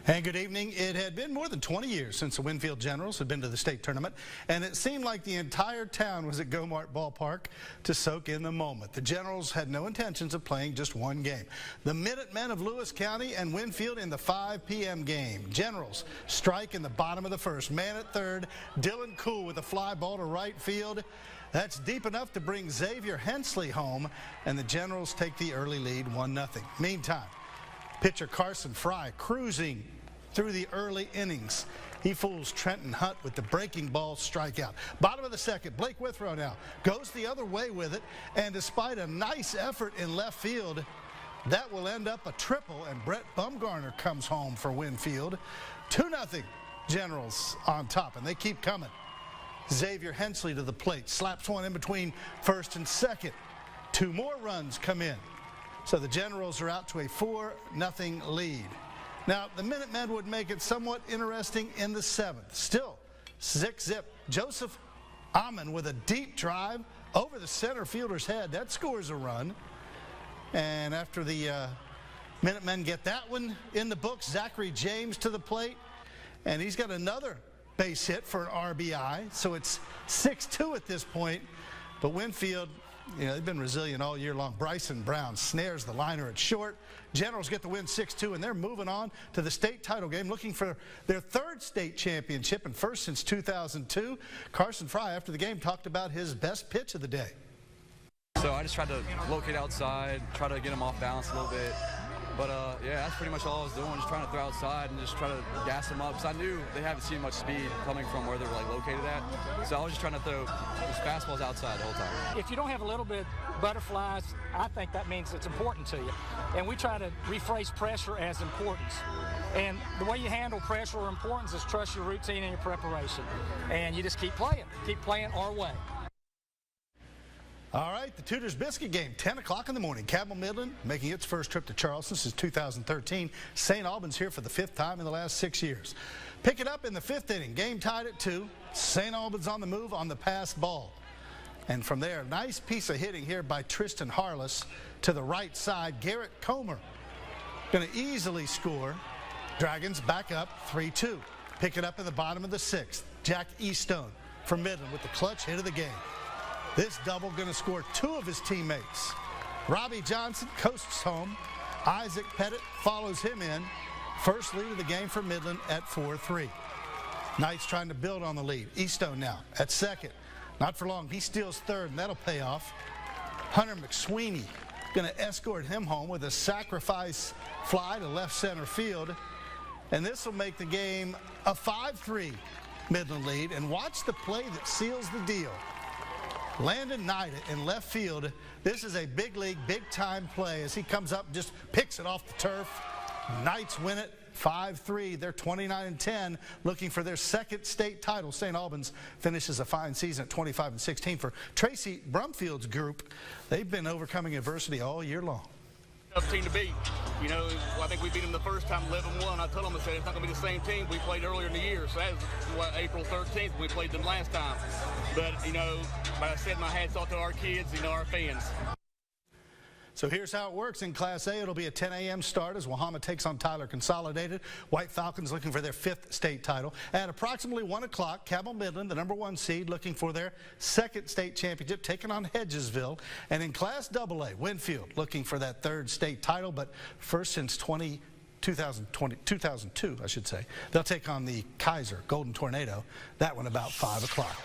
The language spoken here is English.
And good evening. It had been more than 20 years since the Winfield Generals had been to the state tournament, and it seemed like the entire town was at Gomart Ballpark to soak in the moment. The Generals had no intentions of playing just one game. The Minutemen of Lewis County and Winfield in the 5 p.m. game. Generals strike in the bottom of the first. Man at third, Dylan Cool with a fly ball to right field. That's deep enough to bring Xavier Hensley home, and the Generals take the early lead 1-0. Meantime, pitcher Carson Fry cruising through the early innings. He fools Trenton Hunt with the breaking ball strikeout. Bottom of the second, Blake Withrow now goes the other way with it, and despite a nice effort in left field, that will end up a triple, and Brett Bumgarner comes home for Winfield. 2-0 Generals on top, and they keep coming. Xavier Hensley to the plate, slaps one in between first and second. 2 more runs come in. So the Generals are out to a 4-0 lead. Now, the Minutemen would make it somewhat interesting in the 7th. Still, zip. Joseph Amon with a deep drive over the center fielder's head. That scores a run. And after the Minutemen get that one in the books, Zachary James to the plate. And he's got another base hit for an RBI. So it's 6-2 at this point. But Winfield, they've been resilient all year long. Bryson Brown snares the liner at short. Generals get the win 6-2, and they're moving on to the state title game, looking for their 3rd state championship and first since 2002. Carson Fry, after the game, talked about his best pitch of the day. So I just tried to locate outside, try to get him off balance a little bit. But, yeah, that's pretty much all I was doing, just trying to throw outside and just try to gas them up. Because I knew they haven't seen much speed coming from where they were, located at. So I was just trying to throw just fastballs outside the whole time. If you don't have a little bit butterflies, I think that means it's important to you. And we try to rephrase pressure as importance. And the way you handle pressure or importance is trust your routine and your preparation. And you just keep playing our way. All right, the Tudors Biscuit game, 10 o'clock in the morning. Cabell Midland making its first trip to Charleston since 2013. St. Albans here for the 5th time in the last 6 years. Pick it up in the 5th inning. Game tied at 2. St. Albans on the move on the passed ball. And from there, nice piece of hitting here by Tristan Harless to the right side. Garrett Comer going to easily score. Dragons back up 3-2. Pick it up in the bottom of the 6th. Jack Eastone from Midland with the clutch hit of the game. This double going to score 2 of his teammates. Robbie Johnson coasts home. Isaac Pettit follows him in. First lead of the game for Midland at 4-3. Knights trying to build on the lead. Eastone now at second. Not for long. He steals third, and that'll pay off. Hunter McSweeney going to escort him home with a sacrifice fly to left center field. And this will make the game a 5-3 Midland lead. And watch the play that seals the deal. Landon Knight in left field. This is a big league, big time play as he comes up and just picks it off the turf. Knights win it 5-3. They're 29-10, looking for their 2nd state title. St. Albans finishes a fine season at 25-16. For Tracy Brumfield's group, they've been overcoming adversity all year long. Tough team to beat. I think we beat them the first time 11-1. I told them, I said, it's not going to be the same team we played earlier in the year. So that was April 13th when we played them last time. But, like I said, my hat's off to our kids, our fans. So here's how it works in Class A. It'll be a 10 a.m. start as Wahama takes on Tyler Consolidated. White Falcons looking for their 5th state title. At approximately 1 o'clock, Cabell Midland, the #1 seed, looking for their 2nd state championship, taking on Hedgesville. And in Class AA, Winfield looking for that 3rd state title, but first since 2002, I should say. They'll take on the Kaiser Golden Tornado. That one about 5 o'clock.